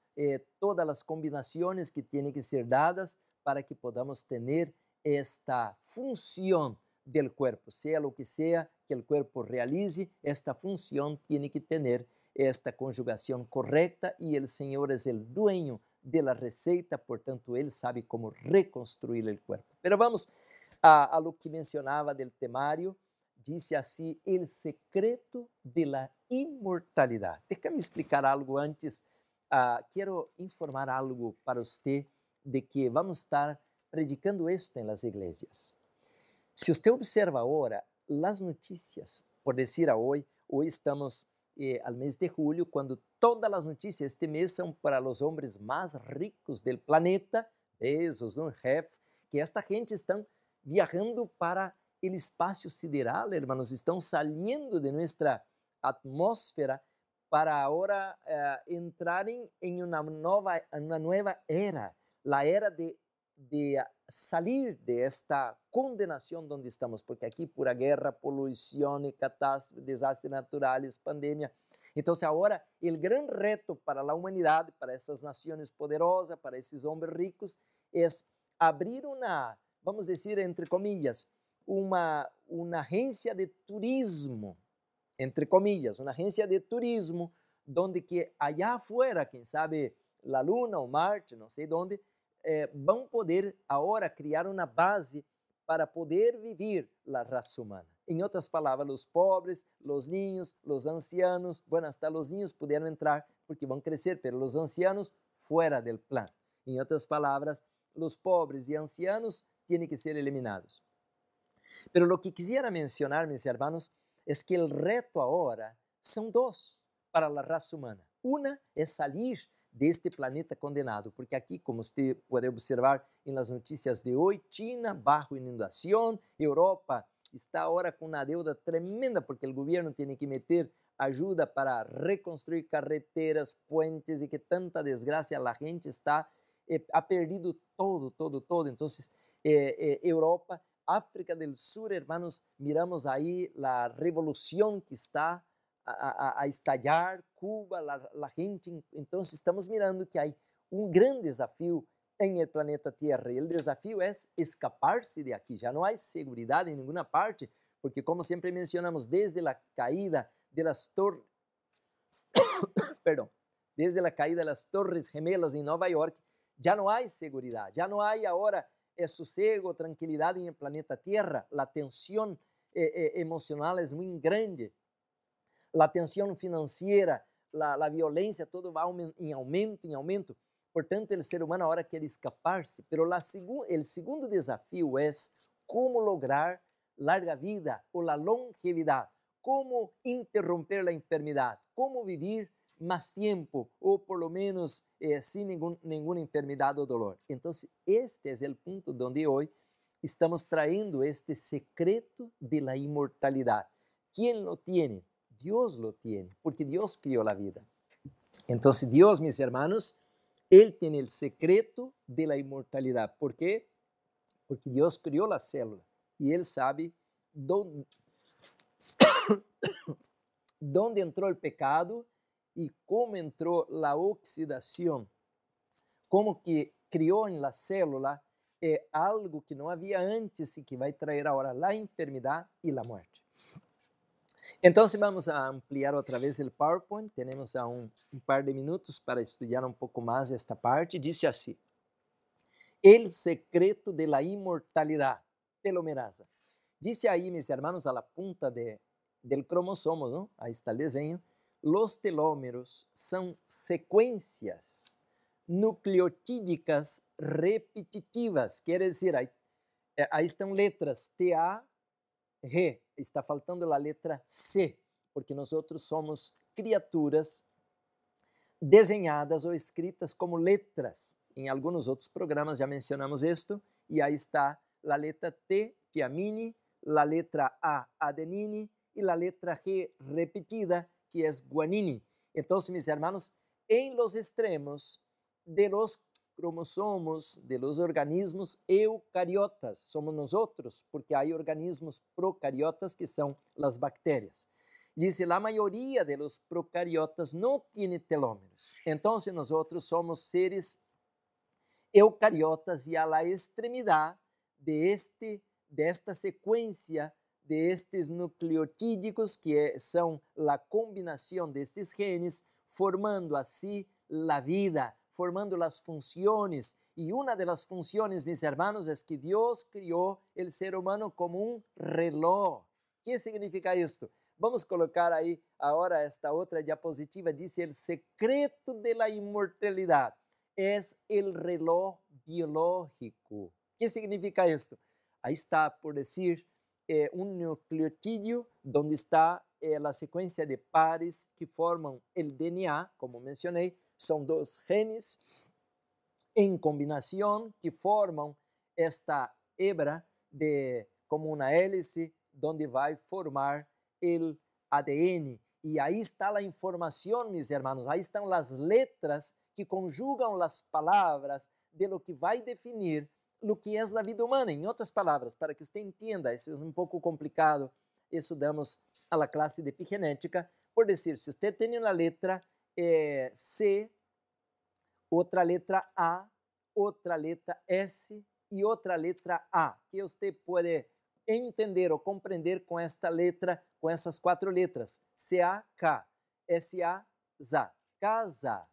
todas as combinações que têm que ser dadas para que podamos ter esta função do corpo, seja o que seja que o corpo realize, esta função tem que ter esta conjugação correta e o Senhor é o dueño de la receita, portanto, Ele sabe como reconstruir o corpo. Pero vamos a lo que mencionava del temário, disse assim, el secreto de la inmortalidade. Déjame explicar algo antes. Quero informar algo para você de que vamos estar predicando esto en las iglesias. Se você observa agora as notícias, por dizer hoje estamos al mês de julho, quando todas as notícias este mês são para os homens mais ricos del planeta, Bezos, Jeff, que esta gente estão viajando para o espaço sideral, hermanos, estão saindo de nossa atmosfera para agora entrarem em uma nova era, a era de salir de esta condenação onde estamos, porque aqui pura guerra, poluição, catástrofe, desastres naturais, pandemia. Então, agora, o grande reto para a humanidade, para essas nações poderosas, para esses homens ricos, é abrir uma, vamos dizer, entre comillas, uma agência de turismo, entre comillas, uma agência de turismo, onde que allá afuera, quem sabe, la Luna ou Marte, não sei onde, vão poder agora criar uma base para poder viver a raça humana. Em outras palavras, os pobres, os niños, os ancianos, bueno, hasta os niños puderam entrar porque vão crescer, pero os ancianos fora del plan. Em outras palavras, os pobres e ancianos têm que ser eliminados. Pero lo que quisiera mencionar, mis hermanos, es que el reto ahora son dos para la raza humana. Una es salir de este planeta condenado, porque aqui, como você pode observar em las noticias de hoje, China bajo inundação, Europa está agora com uma deuda tremenda porque o governo tem que meter ajuda para reconstruir carreteras, puentes e que tanta desgraça a gente está, ha perdido todo. Então, Europa, África del Sur, hermanos, miramos aí a revolução que está a estallar, Cuba, a gente, então estamos mirando que há grande desafio em el planeta Tierra e o desafio é escapar-se de aqui, já não há segurança em nenhuma parte, porque como sempre mencionamos, desde a caída de las torres, desde a caída das Torres Gemelas em Nova York, já não há segurança, já não há agora sossego, tranquilidade em el planeta Tierra, a tensão emocional é muito grande, a tensão financeira, a violência, todo vai em aumento. Portanto, o ser humano agora quer escapar-se, mas o segundo desafio é como lograr larga vida ou a longevidade, como interromper a enfermidade, como viver mais tempo ou por lo menos sem nenhuma enfermidade ou dolor. Então, este é o ponto onde hoje estamos traindo este secreto de la inmortalidade. Quem lo tiene? Dios lo tiene, porque Dios crió la vida. Entonces, Dios, mis hermanos, Él tiene el secreto de la inmortalidad. ¿Por qué? Porque Dios crió la célula y Él sabe dónde entró el pecado y cómo entró la oxidación. Como que crió en la célula algo que no había antes y que va a traer ahora la enfermedad y la muerte. Entonces vamos a ampliar otra vez el PowerPoint. Tenemos aún un par de minutos para estudiar un poco más esta parte. Dice así: el secreto de la inmortalidad, telomerasa. Dice ahí, mis hermanos, a la punta del cromosoma, ¿no? Ahí está el diseño. Los telómeros son secuencias nucleotídicas repetitivas. Quiere decir, ahí están letras T-A-G. Está faltando a letra C, porque nós somos criaturas desenhadas ou escritas como letras. Em alguns outros programas já mencionamos isto, e aí está a letra T, tiamine, la letra A, adenine, y la letra G repetida, que es guanine. Entonces, mis hermanos, en los extremos de los cromosomos de los organismos eucariotas, somos nosotros, porque hay organismos procariotas que son las bacterias. Dice, la mayoría de los procariotas no tiene telómeros. Entonces, nosotros somos seres eucariotas y a la extremidad de esta sequência de estes nucleotídicos, que são a combinação destes genes, formando assim a vida, formando as funções. E uma das funções, meus irmãos, é que Deus criou o ser humano como um reloj. O que significa isto? Vamos colocar aí agora esta outra diapositiva. Diz: o secreto da imortalidade é o reloj biológico. O que significa isto? Aí está, por dizer, um nucleotídeo, onde está a sequência de pares que formam o DNA, como mencionei, são dois genes em combinação que formam esta hebra como uma hélice, onde vai formar o ADN. E aí está a informação, meus irmãos, aí estão as letras que conjugam as palavras de lo que vai definir o que é a vida humana. Em outras palavras, para que você entenda, isso é um pouco complicado, estudamos a la classe de epigenética, por dizer, se você tem uma letra C, outra letra A, outra letra S e outra letra A, que você pode entender ou compreender com esta letra, com essas quatro letras, C-A-K, S-A-Z, casa.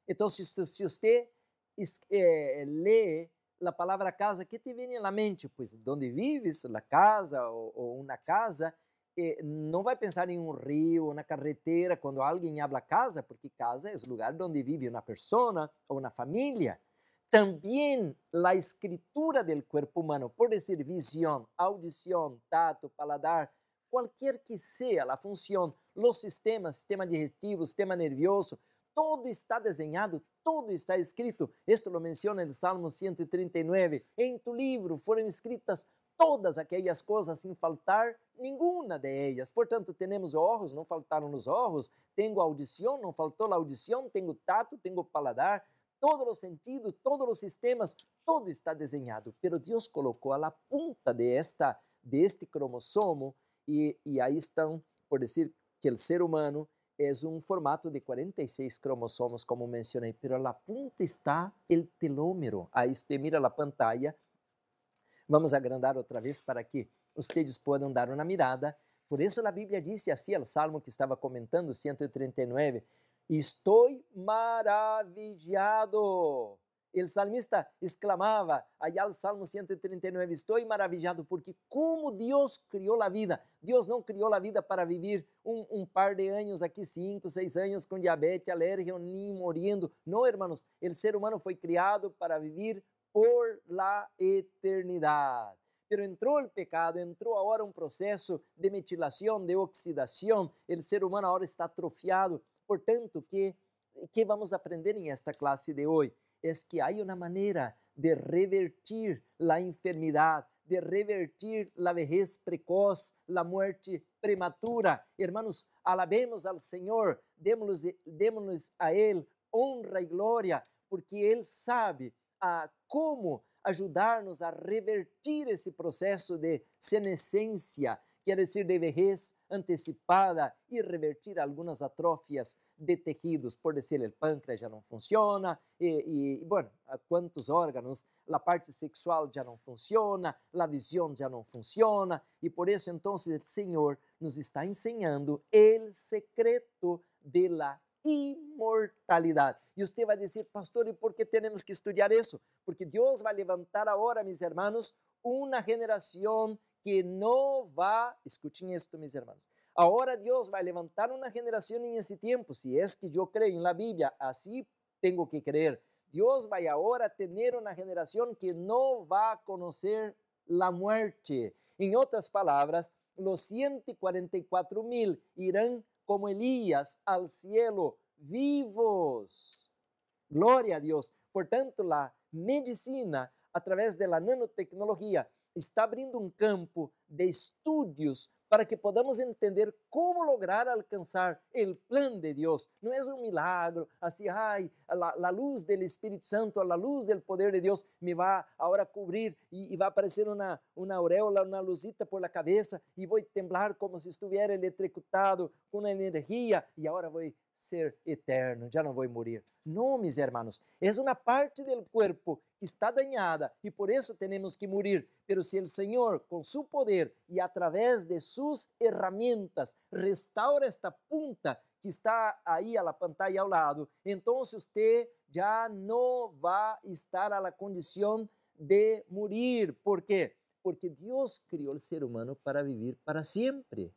Então, se você lê a palavra casa, o que te vem na mente? Pois, onde vives, a casa ou uma casa, não vai pensar em um rio, uma carretera, quando alguém habla casa, porque casa é o lugar onde vive uma pessoa ou uma família. Também a escritura do corpo humano, por dizer visão, audição, tato, paladar, qualquer que seja a função, os sistemas, sistema digestivo, sistema nervioso, todo está desenhado, todo está escrito. Isto lo menciona o Salmo 139. Em tu livro foram escritas todas aquelas coisas, sem faltar nenhuma de elas. Portanto, temos olhos, não faltaram os olhos. Tenho audição, não faltou a audição. Tenho tato, tenho paladar. Todos os sentidos, todos os sistemas, todo está desenhado. Pero Deus colocou a punta de este cromossomo e aí estão, por dizer que o ser humano é um formato de 46 cromossomos, como mencionei, pero a punta está o telômero. Aí você mira a pantalla. Vamos agrandar outra vez para que vocês possam dar uma mirada. Por isso a Bíblia disse assim, o Salmo que estava comentando, 139, estou maravilhado. O salmista exclamava, allá o Salmo 139, estou maravilhado, porque como Deus criou a vida. Deus não criou a vida para viver um par de anos aqui, 5, 6 anos, com diabetes, alergia, nem morrendo. Não, irmãos, o ser humano foi criado para viver por la eternidade. Pero entrou o pecado, entrou agora um processo de metilação, de oxidação. O ser humano agora está atrofiado. Portanto, que vamos aprender em esta classe de hoje? É que há uma maneira de revertir a enfermidade, de revertir a vejez precoz, a morte prematura. Hermanos, alabemos ao Senhor, demos a Ele honra e glória, porque Ele sabe como ajudar-nos a revertir esse processo de senescência, quer dizer, de vejez antecipada, e revertir algumas atrófias de tejidos, por dizer, o pâncreas já não funciona, bueno, quantos órgãos, a parte sexual já não funciona, a visão já não funciona, e por isso, então, o Senhor nos está ensinando o secreto de la imortalidade. E você vai dizer, pastor, e por que temos que estudar isso? Porque Deus vai levantar agora, meus irmãos, uma geração que não vai, escutem isto, meus irmãos, agora Deus vai levantar uma geração em esse tempo, se é que eu creio na Bíblia, assim tenho que crer. Deus vai agora ter uma geração que não vai conhecer a morte. Em outras palavras, os 144,000 irão como Elías al cielo, vivos. Glória a Deus. Portanto, a medicina, através da nanotecnologia, está abrindo um campo de estudos para que podamos entender como lograr alcançar o plano de Deus. Não é um milagre, assim, ai, a luz do Espírito Santo, a luz do poder de Deus me vai agora cobrir e vai aparecer uma auréola, uma luzita por la cabeça e vou temblar como se estivesse eletrocutado com energia e agora vou ser eterno, já não vou morrer. Não, mis hermanos, é uma parte do corpo que está dañada e por isso temos que morir. Pero se o Senhor, com seu poder e através de suas ferramentas, restaura esta punta que está aí a pantalla ao lado, então você já não vai estar a la condição de morir. ¿Por quê? Porque Deus criou o ser humano para viver para sempre.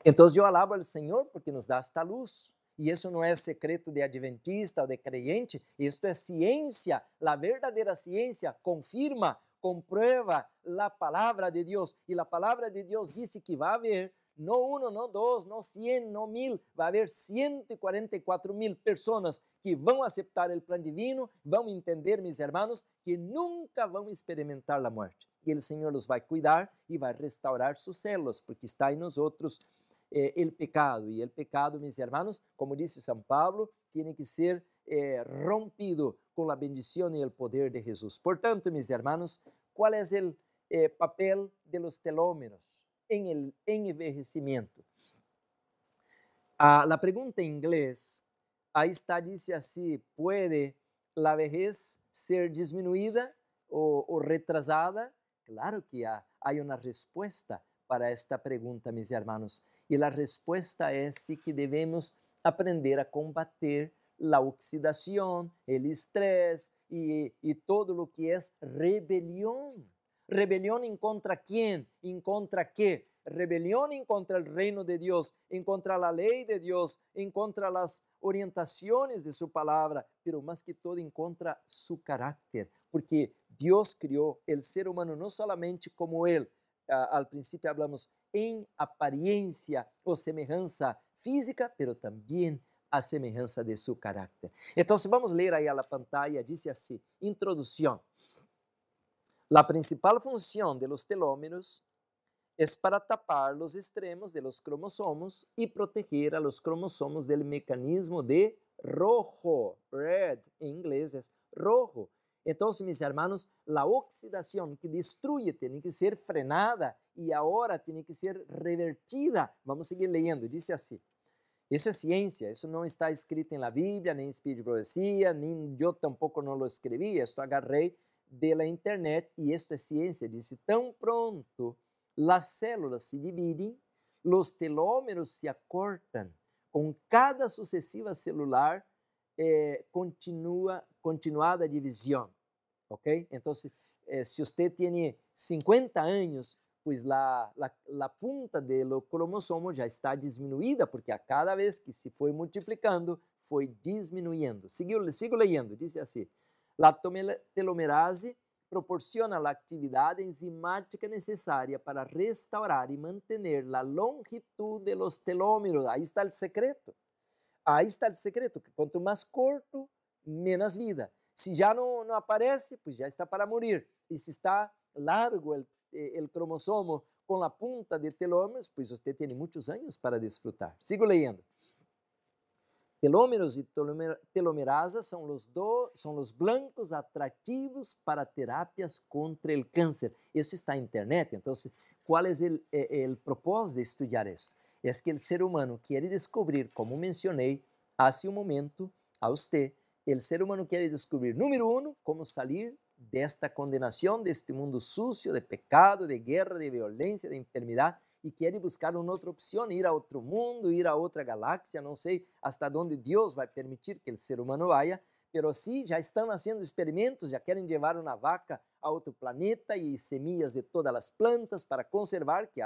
Então eu alabo ao Senhor porque nos dá esta luz. E isso não é secreto de adventista ou de creyente, isto é ciência. A verdadeira ciência confirma, comprueba a palavra de Deus. E a palavra de Deus disse que vai haver, não 1, não 2, não 100, não 1000, vai haver 144.000 pessoas que vão aceitar o plano divino, vão entender, mis hermanos, que nunca vão experimentar a morte. E o Senhor os vai cuidar e vai restaurar suas células, porque está em nós outros el pecado. E el pecado, mis hermanos, como disse São Paulo, tem que ser rompido com a bendição e o poder de Jesus. Portanto, mis hermanos, qual é o papel de los telómeros en el envejecimiento? A pergunta em inglês, aí está, dice assim, ¿puede la vejez ser disminuída o retrasada? Claro que há uma resposta para esta pergunta, mis hermanos. E a resposta é que devemos aprender a combater a oxidação, o estresse e todo o que é rebelião. Rebelião em contra quem? Em contra quê? Rebelião em contra o reino de Deus, em contra a lei de Deus, em contra as orientações de sua palavra, pero mais que todo em contra seu caráter, porque Deus criou o ser humano não solamente como ele. Al princípio hablamos em aparência ou semelhança física, pero também a semelhança de seu caráter. Então, vamos ler aí a pantalla, diz assim, introdução. A principal função de los telómeros é para tapar os extremos de los cromosomos e proteger a los cromosomos del mecanismo de rojo, red, em inglês é rojo. Então, mis hermanos, a oxidação que destrui tem que ser frenada e agora tem que ser revertida. Vamos seguir lendo, diz assim. Isso é ciência, isso não está escrito na Bíblia, nem em Espírito de Profecia, nem eu tampouco não lo escrevi, isso agarrei da internet e isso é ciência. Diz, tão pronto, as células se dividem, os telômeros se acortam, com cada sucessiva celular continuada divisão, ok? Então, se você tem 50 anos, pues la punta do cromossomo já está diminuída, porque a cada vez que se foi multiplicando, foi diminuindo. Sigo lendo, diz assim, a telomerase proporciona a atividade enzimática necessária para restaurar e manter a longitud de los telómeros. Aí está o secreto. Aí está o secreto, que quanto mais corto, menos vida. Se já não aparece, pues já está para morir. E se está largo o cromossomo com a punta de telômeros, pues você tem muitos anos para desfrutar. Sigo lendo. Telômeros e telomerasa são os blancos atrativos para terapias contra o câncer. Isso está na internet. Então, qual é o propósito de estudar isso? É que o ser humano quer descobrir, como mencionei há um momento a você, o ser humano quer descobrir, número 1, como sair desta condenação, deste mundo sucio, de pecado, de guerra, de violência, de enfermidade, e quer buscar uma outra opção, ir a outro mundo, ir a outra galáxia, não sei hasta onde Deus vai permitir que o ser humano vá, mas sim, já estão fazendo experimentos, já querem levar uma vaca a outro planeta e semillas de todas as plantas para conservar, que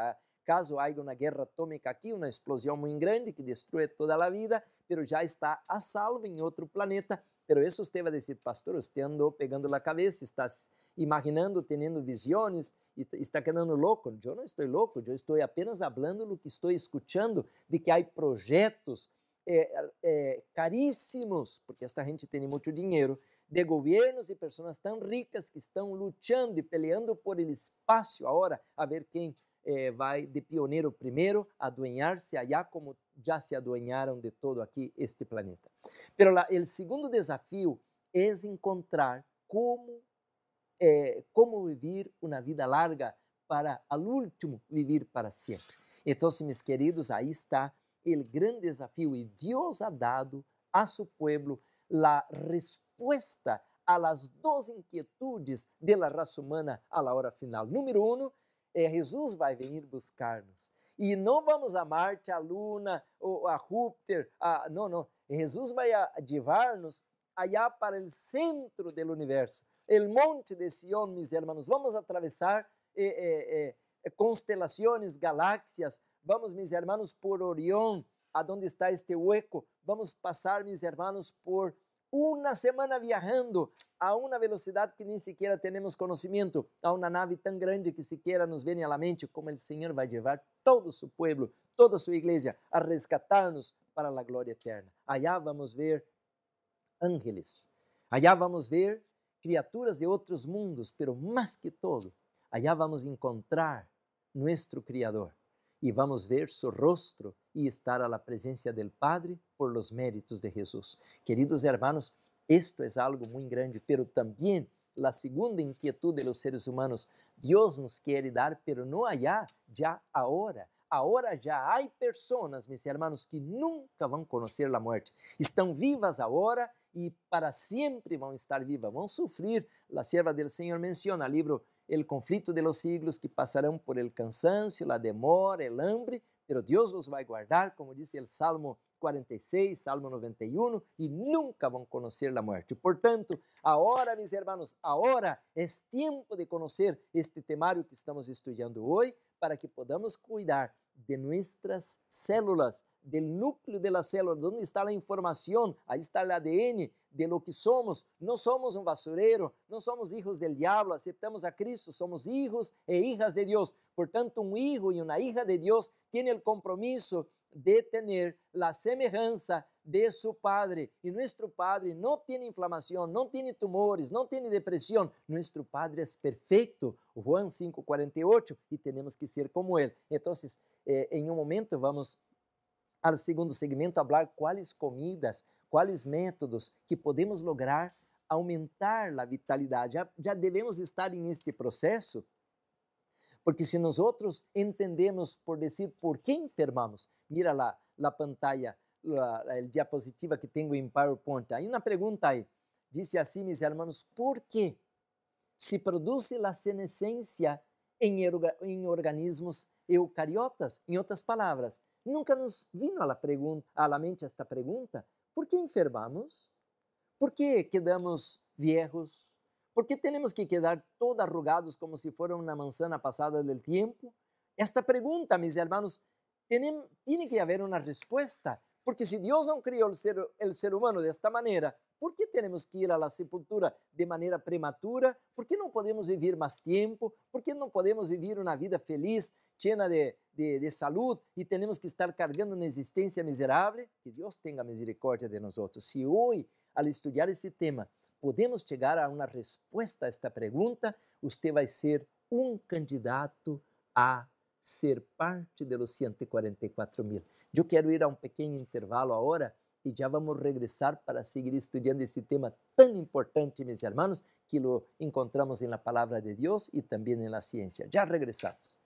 caso haja uma guerra atômica aqui, uma explosão muito grande que destrua toda a vida, mas já está a salvo em outro planeta. Pero isso você vai dizer, pastor, você andou pegando a cabeça, está imaginando, tendo visões e está quedando louco. Eu não estou louco, eu estou apenas falando do que estou escutando, de que há projetos caríssimos, porque esta gente tem muito dinheiro, de governos e pessoas tão ricas que estão lutando e peleando por el espaço agora, a ver quem vai de pioneiro primeiro a adueñar-se allá como já se adueñaram de todo aqui este planeta. Pero o segundo desafio é encontrar como vivir uma vida larga para, al último, vivir para sempre. Então, meus queridos, aí está o grande desafio e Deus ha dado a su pueblo a resposta a las dos inquietudes de la raça humana a la hora final. Número 1, Jesus vai vir buscar-nos. E não vamos a Marte, a Luna, ou a Júpiter, não. Jesus vai levar-nos allá para o centro do universo. El monte de Sion, mis hermanos. Vamos atravessar constelações, galáxias. Vamos, mis hermanos, por Orión, aonde está este hueco. Vamos passar, mis hermanos, por uma semana viajando a uma velocidade que nem sequer temos conhecimento, a uma nave tão grande que sequer nos vem à mente, como o Senhor vai levar todo o seu povo, toda a sua igreja, a resgatar-nos para a glória eterna. Allá vamos ver ángeles, allá vamos ver criaturas de outros mundos, pero mais que todo, allá vamos encontrar nosso Criador e vamos ver seu rosto e estar a la presença del Padre por los méritos de Jesus. Queridos hermanos, esto es algo muy grande, pero también la segunda inquietud de los seres humanos, Dios nos quiere dar, pero no allá, ya ahora. Ahora já há pessoas, meus irmãos, que nunca vão conhecer a morte. Estão vivas agora e para sempre vão estar vivas, vão sofrer. A serva do Senhor menciona no livro El conflito de los siglos, que passarão por el cansancio, la demora, el hambre, pero Deus os vai guardar, como diz o Salmo 46, Salmo 91, e nunca vão conhecer a morte. Portanto, agora, meus irmãos, agora é tempo de conhecer este temário que estamos estudando hoje, para que podamos cuidar de nossas células, do núcleo de la célula, onde está a informação, aí está o ADN de lo que somos. Não somos um basureiro, não somos hijos del diablo, aceptamos a Cristo, somos hijos e hijas de Deus. Portanto, um hijo e uma hija de Deus tem o compromisso de ter a semelhança de su Padre. E nosso Padre não tem inflamação, não tem tumores, não tem depressão. Nosso Padre é perfeito. Juan 5:48, e temos que ser como Ele. Então, em um momento, vamos ao segundo segmento falar quais comidas, quais métodos que podemos lograr aumentar a vitalidade. Já devemos estar neste processo, porque se nós entendemos, por dizer, por que enfermamos, mira lá a pantalla, a diapositiva que tenho em PowerPoint. Aí uma pergunta aí, diz assim, meus irmãos, por que se produz a senescência em organismos eucariotas? Em outras palavras, nunca nos vino à la mente esta pergunta: por que enfermamos? Por que quedamos viejos? ¿Por qué tenemos que quedar todos arrugados como si fuera una manzana pasada del tiempo? Esta pregunta, mis hermanos, tiene que haber una respuesta, porque si Dios no creó el ser humano de esta manera, ¿por qué tenemos que ir a la sepultura de manera prematura? ¿Por qué no podemos vivir más tiempo? ¿Por qué no podemos vivir una vida feliz, llena de salud, y tenemos que estar cargando una existencia miserable? Que Dios tenga misericordia de nosotros. Si hoy, al estudiar ese tema, podemos chegar a uma resposta a esta pergunta, você vai ser um candidato a ser parte dos 144 mil. Eu quero ir a um pequeno intervalo agora e já vamos regressar para seguir estudando esse tema tão importante, meus irmãos, que lo encontramos na palavra de Deus e também na ciência. Já regressamos.